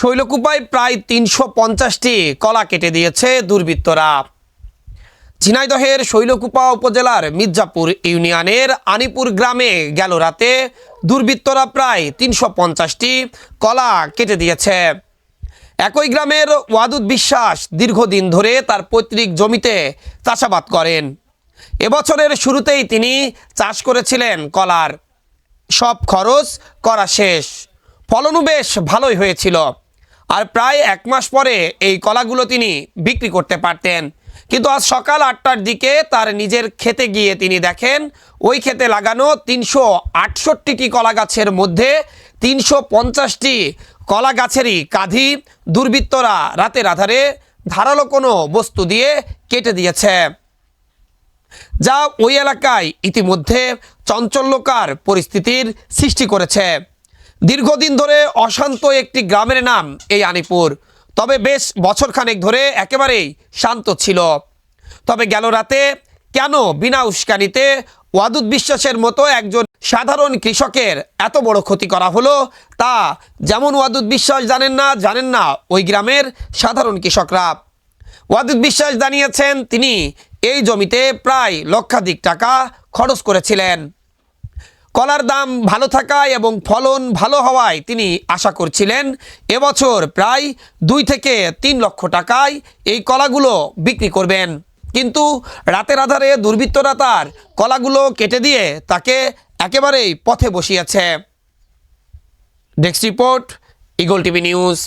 শৈলকুপায় প্রায় ৩৫০টি কলা কেটে দিয়েছে দুর্বৃত্তরা। ঝিনাইদহের শৈলকুপা উপজেলার মির্জাপুর ইউনিয়নের আনিপুর গ্রামে গেল রাতে দুর্বৃত্তরা প্রায় ৩৫০টি কলা কেটে দিয়েছে। একই গ্রামের ওয়াদুদ বিশ্বাস দীর্ঘদিন ধরে তার পৈতৃক জমিতে চাষাবাদ করেন। এবছরের শুরুতেই তিনি চাষ করেছিলেন কলার। সব খরচ করা শেষ, ফলনও বেশ ভালোই হয়েছিল। আর প্রায় ১ মাস পরে এই কলাগুলো তিনি বিক্রি করতে পারতেন। কিন্তু আজ সকাল ৮টার দিকে তার নিজের ক্ষেতে গিয়ে তিনি দেখেন ওই ক্ষেতে লাগানো ৩৬৮টি কলা গাছের মধ্যে ৩৫০টি কলা গাছেরই কাঁধি দুর্বৃত্তরা রাতের আধারে ধারালো কোনো বস্তু দিয়ে কেটে দিয়েছে, যা ওই এলাকায় ইতিমধ্যে চাঞ্চল্যকর পরিস্থিতির সৃষ্টি করেছে। দীর্ঘদিন ধরে অশান্ত একটি গ্রামের নাম এই আনিপুর, তবে বেশ বছরখানেক ধরে একেবারেই শান্ত ছিল। তবে গেল রাতে কেন বিনা উস্কানিতে ওয়াদুদ বিশ্বাসের মতো একজন সাধারণ কৃষকের এত বড় ক্ষতি করা হলো, তা যেমন ওয়াদুদ বিশ্বাস জানেন না ওই গ্রামের সাধারণ কৃষকরা। ওয়াদুদ বিশ্বাস জানিয়েছেন তিনি এই জমিতে প্রায় লক্ষাধিক টাকা খরচ করেছিলেন। কলার দাম ভালো থাকায় এবং ফলন ভালো হওয়ায় তিনি আশা করছিলেন এবছর প্রায় ২ থেকে ৩ লক্ষ টাকায় এই কলাগুলো বিক্রি করবেন। কিন্তু রাতের আধারে দুর্বৃত্তরা তার কলাগুলো কেটে দিয়ে তাকে একেবারেই পথে বসিয়েছে। Desk report, eagle TV news.